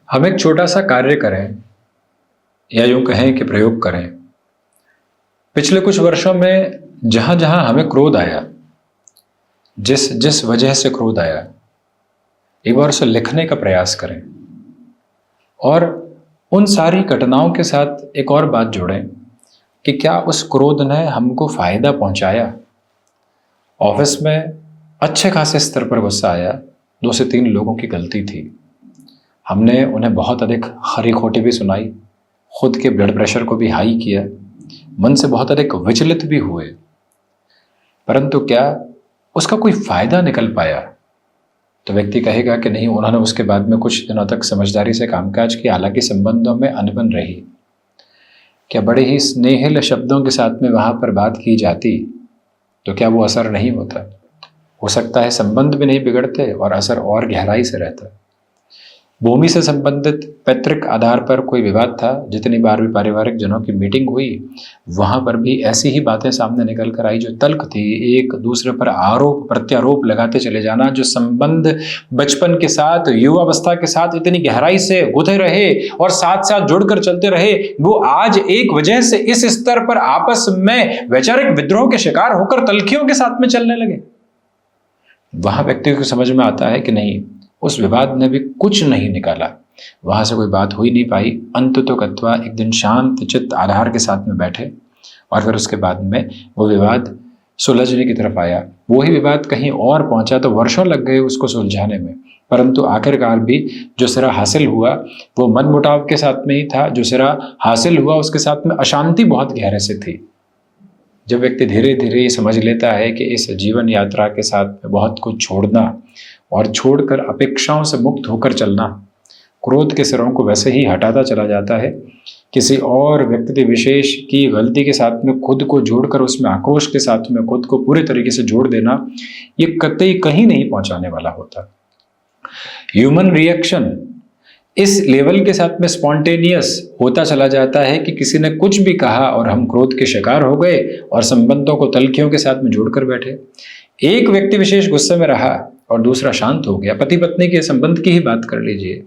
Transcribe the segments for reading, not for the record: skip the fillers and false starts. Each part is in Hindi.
हम एक छोटा सा कार्य करें या यूं कहें कि प्रयोग करें। पिछले कुछ वर्षों में जहां जहां हमें क्रोध आया, जिस जिस वजह से क्रोध आया, एक बार उसे लिखने का प्रयास करें और उन सारी घटनाओं के साथ एक और बात जोड़ें कि क्या उस क्रोध ने हमको फायदा पहुंचाया। ऑफिस में अच्छे खासे स्तर पर गुस्सा आया, 2 से 3 लोगों की गलती थी, हमने उन्हें बहुत अधिक खरी खोटी भी सुनाई, खुद के ब्लड प्रेशर को भी हाई किया, मन से बहुत अधिक विचलित भी हुए, परंतु क्या उसका कोई फायदा निकल पाया? तो व्यक्ति कहेगा कि नहीं, उन्होंने उसके बाद में कुछ दिनों तक समझदारी से कामकाज किया, हालांकि संबंधों में अनबन रही। क्या बड़े ही स्नेहिल शब्दों के साथ में वहां पर बात की जाती तो क्या वो असर नहीं होता? हो सकता है संबंध भी नहीं बिगड़ते और असर और गहराई से रहता। भूमि से संबंधित पैतृक आधार पर कोई विवाद था, जितनी बार भी पारिवारिक जनों की मीटिंग हुई वहां पर भी ऐसी ही बातें सामने निकल कर आई जो तल्ख थी। एक दूसरे पर आरोप प्रत्यारोप लगाते चले जाना, जो संबंध बचपन के साथ युवावस्था के साथ इतनी गहराई से गुथे रहे और साथ साथ जुड़कर चलते रहे, वो आज एक वजह से इस स्तर पर आपस में वैचारिक विद्रोह के शिकार होकर तल्खियों के साथ में चलने लगे। वहां व्यक्ति को समझ में आता है कि नहीं, उस विवाद ने भी कुछ नहीं निकाला, वहां से कोई बात हो ही नहीं पाई। अंततोगत्वा एक दिन शांत चित्त आधार के साथ में बैठे और फिर उसके बाद में वो विवाद सुलझने की तरफ आया। वही विवाद कहीं और पहुंचा तो वर्षों लग गए उसको सुलझाने में, परंतु आखिरकार भी जो सिरा हासिल हुआ वो मनमुटाव के साथ में ही था। जो सिरा हासिल हुआ उसके साथ में अशांति बहुत गहरे से थी। जब व्यक्ति धीरे धीरे ये समझ लेता है कि इस जीवन यात्रा के साथ में बहुत कुछ छोड़ना और छोड़कर अपेक्षाओं से मुक्त होकर चलना, क्रोध के सिरों को वैसे ही हटाता चला जाता है। किसी और व्यक्ति विशेष की गलती के साथ में खुद को जोड़कर उसमें आक्रोश के साथ में खुद को पूरे तरीके से जोड़ देना, ये कतई कहीं नहीं पहुंचाने वाला होता। ह्यूमन रिएक्शन इस लेवल के साथ में स्पॉन्टेनियस होता चला जाता है कि किसी ने कुछ भी कहा और हम क्रोध के शिकार हो गए और संबंधों को तल्खियों के साथ में जोड़कर बैठे। एक व्यक्ति विशेष गुस्से में रहा और दूसरा शांत हो गया। पति पत्नी के संबंध की ही बात कर लीजिए,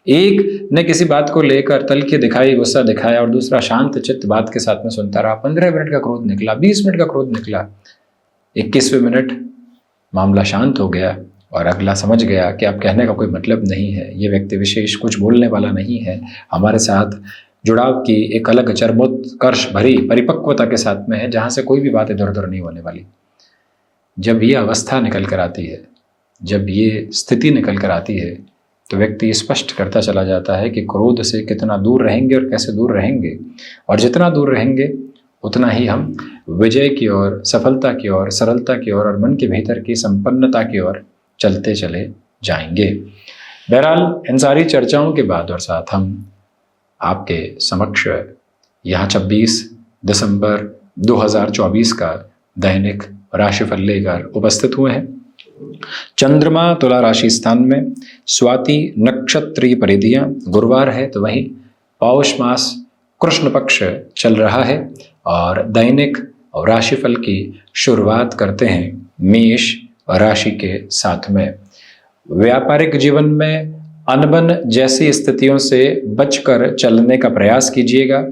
एक ने किसी बात को लेकर तल्खी दिखाई, गुस्सा दिखाया और दूसरा शांत चित्त बात के साथ में सुनता रहा। 15 मिनट का क्रोध निकला, 20 मिनट का क्रोध निकला, 21वें मिनट मामला शांत हो गया और अगला समझ गया कि अब कहने का कोई मतलब नहीं है, ये व्यक्ति विशेष कुछ बोलने वाला नहीं है, हमारे साथ जुड़ाव की एक अलग चरमोत्कर्ष भरी परिपक्वता के साथ में है, जहां से कोई भी बात इधर उधर नहीं होने वाली। जब ये अवस्था निकल कर आती है, जब ये स्थिति निकल कर आती है, तो व्यक्ति स्पष्ट करता चला जाता है कि क्रोध से कितना दूर रहेंगे और कैसे दूर रहेंगे, और जितना दूर रहेंगे उतना ही हम विजय की ओर, सफलता की ओर, सरलता की ओर और मन के भीतर की संपन्नता की ओर चलते चले जाएंगे। बहरहाल इन सारी चर्चाओं के बाद और साथ हम आपके समक्ष यहाँ 26 दिसंबर 2024 का दैनिक राशिफल लेकर उपस्थित हुए हैं। चंद्रमा तुला राशि स्थान में, स्वाति नक्षत्रीय परिधियां, गुरुवार है तो वहीं पौष मास कृष्ण पक्ष चल रहा है और दैनिक राशिफल की शुरुआत करते हैं मेष राशि के साथ में। व्यापारिक जीवन में अनबन जैसी स्थितियों से बचकर चलने का प्रयास कीजिएगा।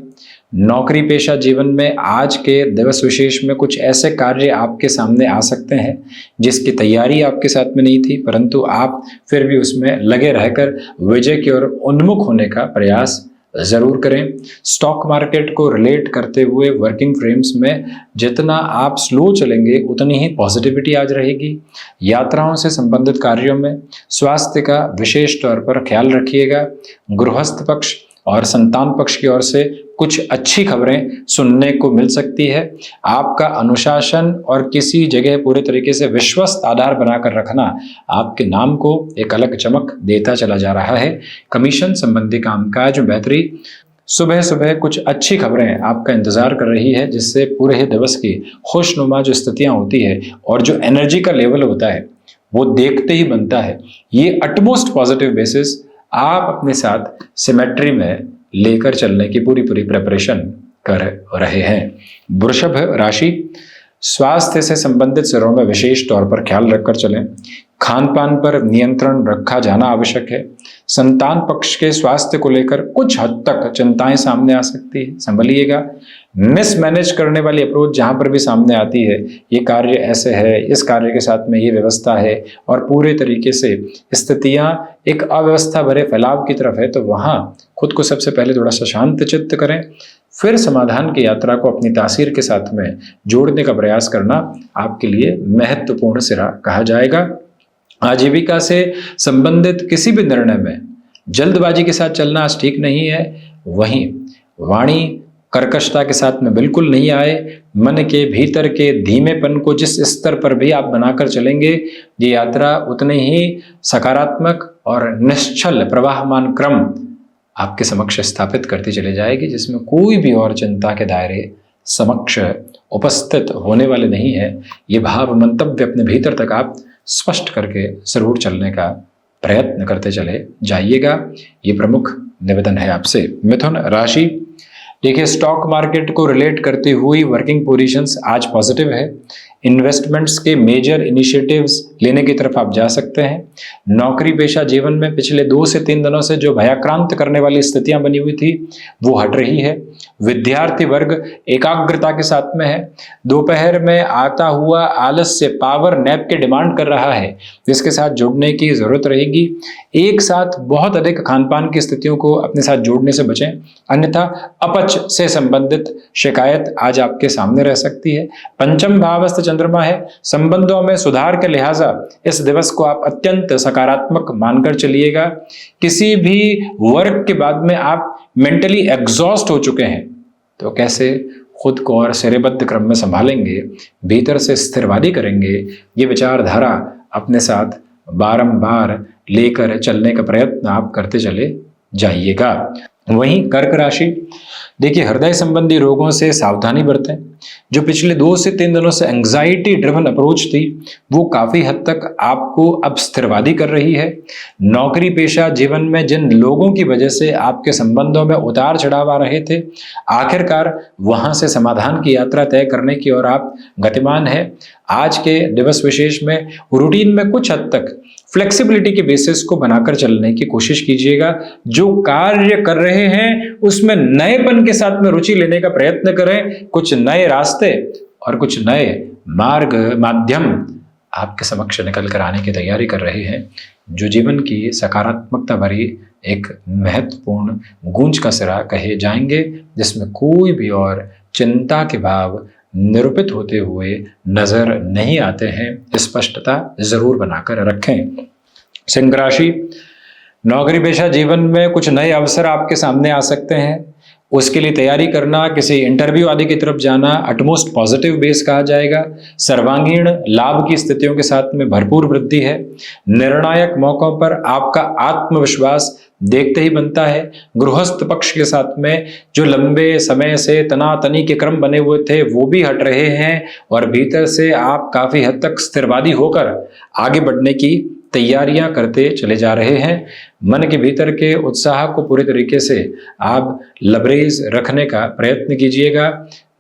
नौकरी पेशा जीवन में आज के दिवस विशेष में कुछ ऐसे कार्य आपके सामने आ सकते हैं जिसकी तैयारी आपके साथ में नहीं थी, परंतु आप फिर भी उसमें लगे रहकर विजय की ओर उन्मुख होने का प्रयास जरूर करें। स्टॉक मार्केट को रिलेट करते हुए वर्किंग फ्रेम्स में जितना आप स्लो चलेंगे उतनी ही पॉजिटिविटी आज रहेगी। यात्राओं से संबंधित कार्यों में स्वास्थ्य का विशेष तौर पर ख्याल रखिएगा। गृहस्थ पक्ष और संतान पक्ष की ओर से कुछ अच्छी खबरें सुनने को मिल सकती है। आपका अनुशासन और किसी जगह पूरे तरीके से विश्वस्त आधार बनाकर रखना आपके नाम को एक अलग चमक देता चला जा रहा है। कमीशन संबंधी कामकाज में बेहतरी, सुबह सुबह कुछ अच्छी खबरें आपका इंतजार कर रही है, जिससे पूरे ही दिवस की खुशनुमा जो स्थितियां होती है और जो एनर्जी का लेवल होता है वो देखते ही बनता है। ये अटमोस्ट पॉजिटिव बेसिस आप अपने साथ सिमेट्री में लेकर चलने की पूरी प्रिपरेशन कर रहे हैं। वृषभ राशि, स्वास्थ्य से संबंधित सिरों में विशेष तौर पर ख्याल रखकर चलें। खान पान पर नियंत्रण रखा जाना आवश्यक है। संतान पक्ष के स्वास्थ्य को लेकर कुछ हद तक चिंताएं सामने आ सकती है, संभलिएगा। मिसमैनेज करने वाली अप्रोच जहां पर भी सामने आती है, ये कार्य ऐसे है, इस कार्य के साथ में ये व्यवस्था है और पूरे तरीके से स्थितियां एक अव्यवस्था भरे फैलाव की तरफ है, तो वहां खुद को सबसे पहले थोड़ा सा शांत चित्त करें, फिर समाधान की यात्रा को अपनी तासीर के साथ में जोड़ने का प्रयास करना आपके लिए महत्वपूर्ण सिरा कहा जाएगा। आजीविका से संबंधित किसी भी निर्णय में जल्दबाजी के साथ चलना आज ठीक नहीं है। वहीं वाणी कर्कशता के साथ में बिल्कुल नहीं आए। मन के भीतर के धीमेपन को जिस स्तर पर भी आप बनाकर चलेंगे, ये यात्रा उतने ही सकारात्मक और निश्चल प्रवाहमान क्रम आपके समक्ष स्थापित करती चली जाएगी, जिसमें कोई भी और चिंता के दायरे समक्ष उपस्थित होने वाले नहीं है। ये भाव मंतव्य अपने भीतर तक आप स्पष्ट करके जरूर चलने का प्रयत्न करते चले जाइएगा। ये प्रमुख निवेदन है आपसे। मिथुन राशि, देखिए स्टॉक मार्केट को रिलेट करती हुई वर्किंग पोजीशंस आज पॉजिटिव है। इन्वेस्टमेंट्स के मेजर इनिशिएटिव्स लेने की तरफ आप जा सकते हैं। नौकरी पेशा जीवन में पिछले 2 से 3 दिनों से जो भयाक्रांत करने वाली स्थितियां बनी हुई थी वो हट रही है। विद्यार्थी वर्ग एकाग्रता के साथ में है। दोपहर में आता हुआ आलस्य पावर नैप के डिमांड कर रहा है, जिसके साथ जुड़ने की जरूरत रहेगी। एक साथ बहुत अधिक खानपान की स्थितियों को अपने साथ जोड़ने से बचें, अन्यथा अपच से संबंधित शिकायत आज आपके सामने रह सकती है। पंचम भावस्थ चंद्रमा है। संबंधों में सुधार के लिहाजा इस दिवस को आप अत्यंत सकारात्मक मानकर चलिएगा। किसी भी वर्क के बाद में आप मेंटली एग्जॉस्ट हो चुके हैं, तो कैसे खुद को और सिरेबद्ध क्रम में संभालेंगे, भीतर से स्थिरवादी करेंगे, ये विचारधारा अपने साथ बारंबार लेकर चलने का प्रयत्न आप करते चले जाइएगा। वहीं कर्क राशि, देखिए हृदय संबंधी रोगों से सावधानी बरतें। जो पिछले 2 से 3 दिनों से एंग्जाइटी ड्रिवन अप्रोच थी, वो काफी हद तक आपको अब स्थिरवादी कर रही है। नौकरी पेशा जीवन में जिन लोगों की वजह से आपके संबंधों में उतार चढ़ाव आ रहे थे, आखिरकार वहां से समाधान की यात्रा तय करने की ओर आप गतिमान है। आज के दिवस विशेष में रूटीन में कुछ हद तक फ्लेक्सिबिलिटी के बेसिस को बनाकर चलने की कोशिश कीजिएगा। जो कार्य कर रहे हैं उसमें नएपन के साथ में रुचि लेने का प्रयत्न करें। कुछ नए रास्ते और कुछ नए मार्ग माध्यम आपके समक्ष निकल कर आने की तैयारी कर रहे हैं, जो जीवन की सकारात्मकता भरी एक महत्वपूर्ण गूंज का सिरा कहे जाएंगे, जिसमें कोई भी और चिंता के भाव निरूपित होते हुए नजर नहीं आते हैं। स्पष्टता जरूर बनाकर रखें। सिंह राशि, नौकरी पेशा जीवन में कुछ नए अवसर आपके सामने आ सकते हैं। उसके लिए तैयारी करना, किसी इंटरव्यू आदि की तरफ जाना अटमोस्ट पॉजिटिव बेस कहा जाएगा। सर्वांगीण लाभ की स्थितियों के साथ में भरपूर वृद्धि है। निर्णायक मौकों पर आपका आत्मविश्वास देखते ही बनता है। गृहस्थ पक्ष के साथ में जो लंबे समय से तनातनी के क्रम बने हुए थे वो भी हट रहे हैं और भीतर से आप काफी हद तक स्थिरवादी होकर आगे बढ़ने की तैयारियां करते चले जा रहे हैं। मन के भीतर के उत्साह को पूरे तरीके से आप लबरेज रखने का प्रयत्न कीजिएगा।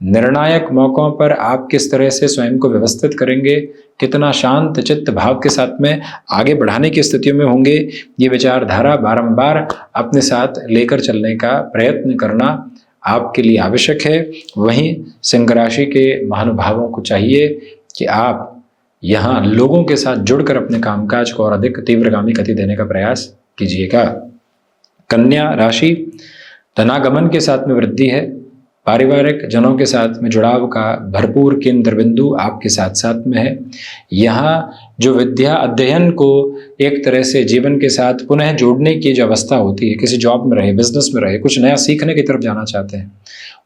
निर्णायक मौकों पर आप किस तरह से स्वयं को व्यवस्थित करेंगे, कितना शांत चित्त भाव के साथ में आगे बढ़ाने की स्थितियों में होंगे, ये विचारधारा बारंबार अपने साथ लेकर चलने का प्रयत्न करना आपके लिए आवश्यक है। वहीं सिंह राशि के महानुभावों को चाहिए कि आप यहाँ लोगों के साथ जुड़कर अपने कामकाज को और अधिक तीव्रगामी गति देने का प्रयास कीजिएगा। कन्या राशि, धनागमन के साथ में वृद्धि है। पारिवारिक जनों के साथ में जुड़ाव का भरपूर केंद्र बिंदु आपके साथ साथ में है। यहाँ जो विद्या अध्ययन को एक तरह से जीवन के साथ पुनः जोड़ने की जो अवस्था होती है, किसी जॉब में रहे, बिजनेस में रहे, कुछ नया सीखने की तरफ जाना चाहते हैं,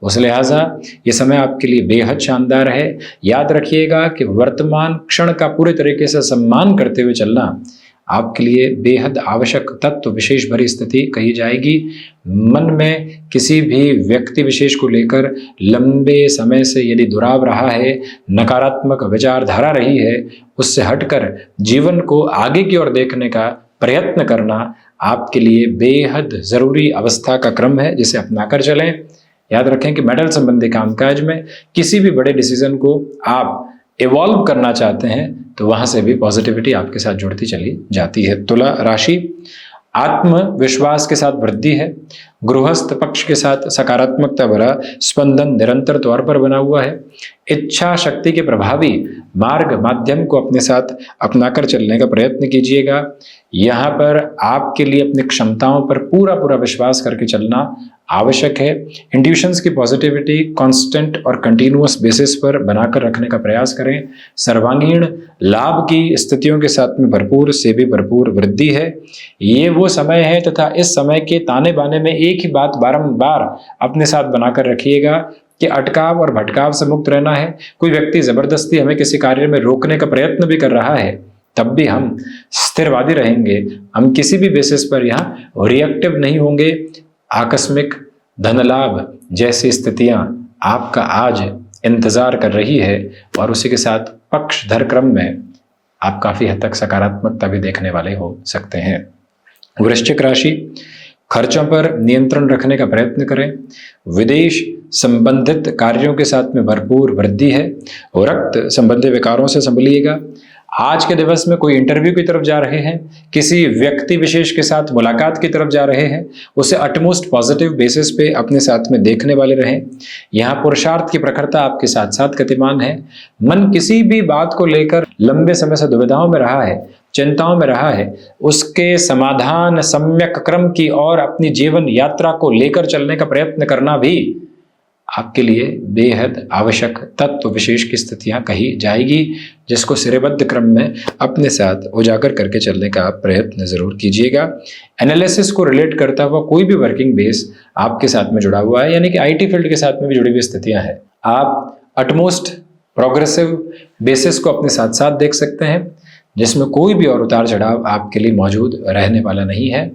उस लिहाजा ये समय आपके लिए बेहद शानदार है। याद रखिएगा कि वर्तमान क्षण का पूरे तरीके से सम्मान करते हुए चलना आपके लिए बेहद आवश्यक तत्व विशेष भरी स्थिति कही जाएगी। मन में किसी भी व्यक्ति विशेष को लेकर लंबे समय से यदि दुराव रहा है, नकारात्मक विचारधारा रही है, उससे हटकर जीवन को आगे की ओर देखने का प्रयत्न करना आपके लिए बेहद जरूरी अवस्था का क्रम है, जिसे अपनाकर चलें। याद रखें कि मेडल संबंधी कामकाज में किसी भी बड़े डिसीजन को आप इवॉल्व करना चाहते हैं तो वहां से भी पॉजिटिविटी आपके साथ जुड़ती चली जाती है। तुला राशि, आत्मविश्वास के साथ वृद्धि है। गृहस्थ पक्ष के साथ सकारात्मकता भरा स्पंदन निरंतर तौर पर बना हुआ है। इच्छा शक्ति के प्रभावी मार्ग माध्यम को अपने साथ अपनाकर चलने का प्रयत्न कीजिएगा। यहाँ पर आपके लिए अपनी क्षमताओं पर पूरा पूरा विश्वास करके चलना आवश्यक है। इंट्यूशंस की पॉजिटिविटी कांस्टेंट और कंटिन्यूअस बेसिस पर बनाकर रखने का प्रयास करें। सर्वांगीण लाभ की स्थितियों के साथ में भरपूर से भी भरपूर वृद्धि है। ये वो समय है तथा इस समय के ताने बाने में एक ही बात बारंबार अपने साथ बनाकर रखिएगा कि अटकाव और भटकाव से मुक्त रहना है। कोई व्यक्ति जबरदस्ती हमें किसी कार्य में रोकने का प्रयत्न भी कर रहा है, तब भी हम स्थिरवादी रहेंगे। हम किसी भी बेसिस पर यहाँ रिएक्टिव नहीं होंगे। आकस्मिक धन लाभ जैसी स्थितियां आपका आज इंतजार कर रही है और उसी के साथ पक्षधर क्रम में आप काफी हद तक सकारात्मकता भी देखने वाले हो सकते हैं। वृश्चिक राशि, खर्चों पर नियंत्रण रखने का प्रयत्न करें। विदेश संबंधित कार्यों के साथ में भरपूर वृद्धि है। रक्त संबंधी विकारों से संभलिएगा। आज के दिवस में कोई इंटरव्यू की तरफ जा रहे हैं, किसी व्यक्ति विशेष के साथ मुलाकात की तरफ जा रहे हैं, उसे अटमोस्ट पॉजिटिव बेसिस पे अपने साथ में देखने वाले रहें। यहाँ पुरुषार्थ की प्रखरता आपके साथ साथ गतिमान है। मन किसी भी बात को लेकर लंबे समय से दुविधाओं में रहा है, चिंताओं में रहा है, उसके समाधान सम्यक क्रम की और अपनी जीवन यात्रा को लेकर चलने का प्रयत्न करना भी आपके लिए बेहद आवश्यक तत्व विशेष की स्थितियां कही जाएगी, जिसको श्रेयबद्ध क्रम में अपने साथ उजागर करके चलने का आप प्रयत्न जरूर कीजिएगा। एनालिसिस को रिलेट करता हुआ कोई भी वर्किंग बेस आपके साथ में जुड़ा हुआ है, यानी कि आईटी फील्ड के साथ में भी जुड़ी हुई स्थितियां हैं। आप अटमोस्ट प्रोग्रेसिव बेसिस को अपने साथ साथ देख सकते हैं, जिसमें कोई भी और उतार चढ़ाव आपके लिए मौजूद रहने वाला नहीं है।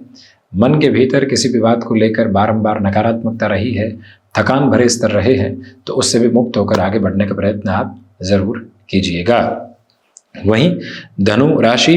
मन के भीतर किसी भी बात को लेकर बारंबार नकारात्मकता रही है, थकान भरे स्तर रहे हैं, तो उससे भी मुक्त होकर आगे बढ़ने का प्रयत्न आप जरूर कीजिएगा। वहीं धनु राशि,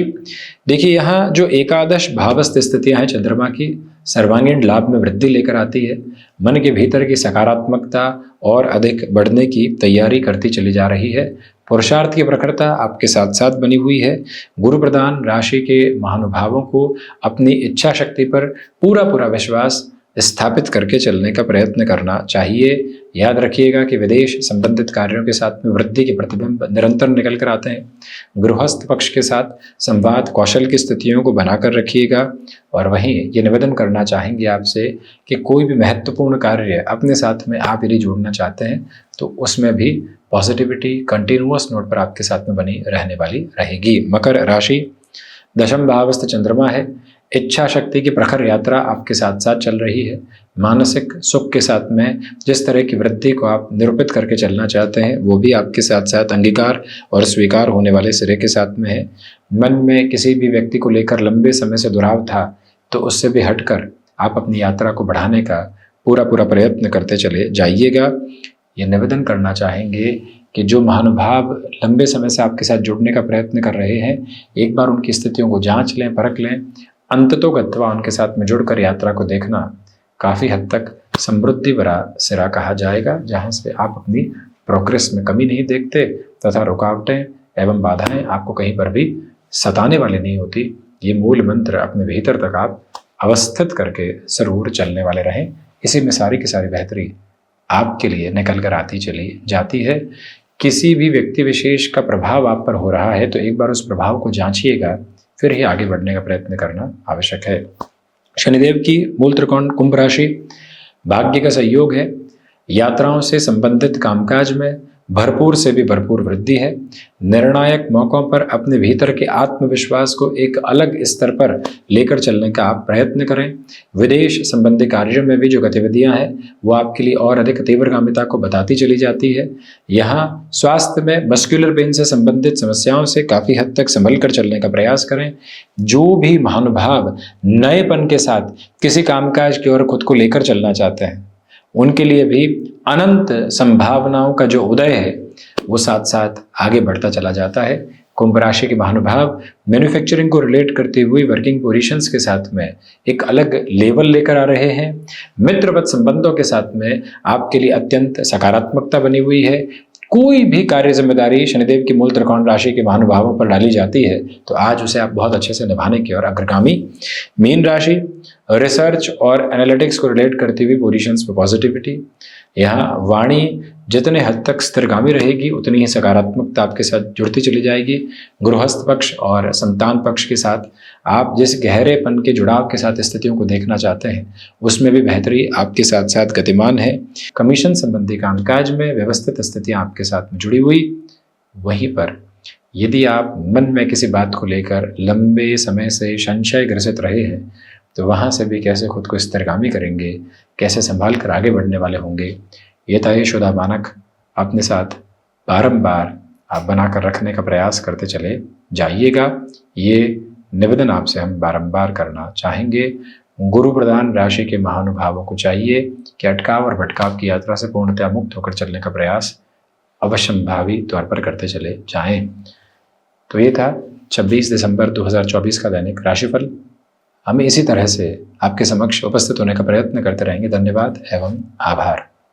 देखिए यहाँ जो एकादश भावस्थ स्थितियां हैं चंद्रमा की, सर्वांगीण लाभ में वृद्धि लेकर आती है। मन के भीतर की सकारात्मकता और अधिक बढ़ने की तैयारी करती चली जा रही है। पुरुषार्थ की प्रखरता आपके साथ साथ बनी हुई है। गुरु प्रधान राशि के महानुभावों को अपनी इच्छा शक्ति पर पूरा पूरा विश्वास स्थापित करके चलने का प्रयत्न करना चाहिए। याद रखिएगा कि विदेश संबंधित कार्यों के साथ में वृद्धि के प्रतिबिंब निरंतर निकल कर आते हैं। गृहस्थ पक्ष के साथ संवाद कौशल की स्थितियों को बनाकर रखिएगा। और वहीं ये निवेदन करना चाहेंगे आपसे कि कोई भी महत्वपूर्ण कार्य अपने साथ में आप यदि जोड़ना चाहते हैं तो उसमें भी पॉजिटिविटी कंटिन्यूअस नोट पर आपके साथ में बनी रहने वाली रहेगी। मकर राशि, दशम भावस्थ चंद्रमा है। इच्छा शक्ति की प्रखर यात्रा आपके साथ साथ चल रही है। मानसिक सुख के साथ में जिस तरह की वृद्धि को आप निरूपित करके चलना चाहते हैं वो भी आपके साथ साथ अंगीकार और स्वीकार होने वाले सिरे के साथ में है। मन में किसी भी व्यक्ति को लेकर लंबे समय से दुराव था तो उससे भी हटकर आप अपनी यात्रा को बढ़ाने का पूरा पूरा प्रयत्न करते चले जाइएगा। ये निवेदन करना चाहेंगे कि जो महानुभाव लंबे समय से आपके साथ जुड़ने का प्रयत्न कर रहे हैं, एक बार उनकी स्थितियों को जांच लें, परख लें। अंततोगत्वा उनके साथ में जुड़कर यात्रा को देखना काफ़ी हद तक समृद्धि भरा सिरा कहा जाएगा, जहाँ से आप अपनी प्रोग्रेस में कमी नहीं देखते तथा रुकावटें एवं बाधाएं आपको कहीं पर भी सताने वाली नहीं होती। ये मूल मंत्र अपने भीतर तक आप अवस्थित करके जरूर चलने वाले रहें। इसी में सारी की सारी बेहतरी आपके लिए निकल कर आती चली जाती है। किसी भी व्यक्ति विशेष का प्रभाव आप पर हो रहा है तो एक बार उस प्रभाव को जांचिएगा, फिर ही आगे बढ़ने का प्रयत्न करना आवश्यक है। शनिदेव की मूल त्रिकोण कुंभ राशि, भाग्य का सहयोग है। यात्राओं से संबंधित कामकाज में भरपूर से भी भरपूर वृद्धि है। निर्णायक मौकों पर अपने भीतर के आत्मविश्वास को एक अलग स्तर पर लेकर चलने का आप प्रयत्न करें। विदेश संबंधी कार्यों में भी जो गतिविधियां हैं वो आपके लिए और अधिक तीव्रगामिता को बताती चली जाती है। यहाँ स्वास्थ्य में मस्कुलर पेन से संबंधित समस्याओं से काफ़ी हद तक संभल कर चलने का प्रयास करें। जो भी महानुभाव नएपन के साथ किसी कामकाज की ओर खुद को लेकर चलना चाहते हैं उनके लिए भी अनंत संभावनाओं का जो उदय है वो साथ साथ आगे बढ़ता चला जाता है। कुंभ राशि के महानुभाव मैन्युफैक्चरिंग को रिलेट करते हुए वर्किंग पोजीशंस के साथ में एक अलग लेवल लेकर आ रहे हैं। मित्रवत संबंधों के साथ में आपके लिए अत्यंत सकारात्मकता बनी हुई है। कोई भी कार्य जिम्मेदारी शनिदेव की मूल त्रिकोण राशि के महानुभावों पर डाली जाती है तो आज उसे आप बहुत अच्छे से निभाने की ओर अग्रगामी। मीन राशि, रिसर्च और एनालिटिक्स को रिलेट करती हुई पोजीशंस पर पॉजिटिविटी। यहाँ वाणी जितने हद तक स्थिरगामी रहेगी उतनी ही सकारात्मकता आपके साथ जुड़ती चली जाएगी। गृहस्थ पक्ष और संतान पक्ष के साथ आप जिस गहरेपन के जुड़ाव के साथ स्थितियों को देखना चाहते हैं उसमें भी बेहतरी आपके साथ साथ गतिमान है। कमीशन संबंधी कामकाज में व्यवस्थित स्थितियां आपके साथ में जुड़ी हुई। वहीं पर यदि आप मन में किसी बात को लेकर लंबे समय से संशय ग्रसित रहे हैं तो वहाँ से भी कैसे खुद को स्थिरगामी करेंगे, कैसे संभाल कर आगे बढ़ने वाले होंगे, ये तयशुदा मानक अपने साथ बारंबार आप बनाकर रखने का प्रयास करते चले जाइएगा। ये निवेदन आपसे हम बारंबार करना चाहेंगे। गुरु प्रधान राशि के महानुभावों को चाहिए कि अटकाव और भटकाव की यात्रा से पूर्णतया मुक्त होकर चलने का प्रयास अवश्यंभावी तौर पर करते चले जाएं। तो ये था 26 दिसंबर 2024 का दैनिक राशिफल। हम इसी तरह से आपके समक्ष उपस्थित होने का प्रयत्न करते रहेंगे। धन्यवाद एवं आभार।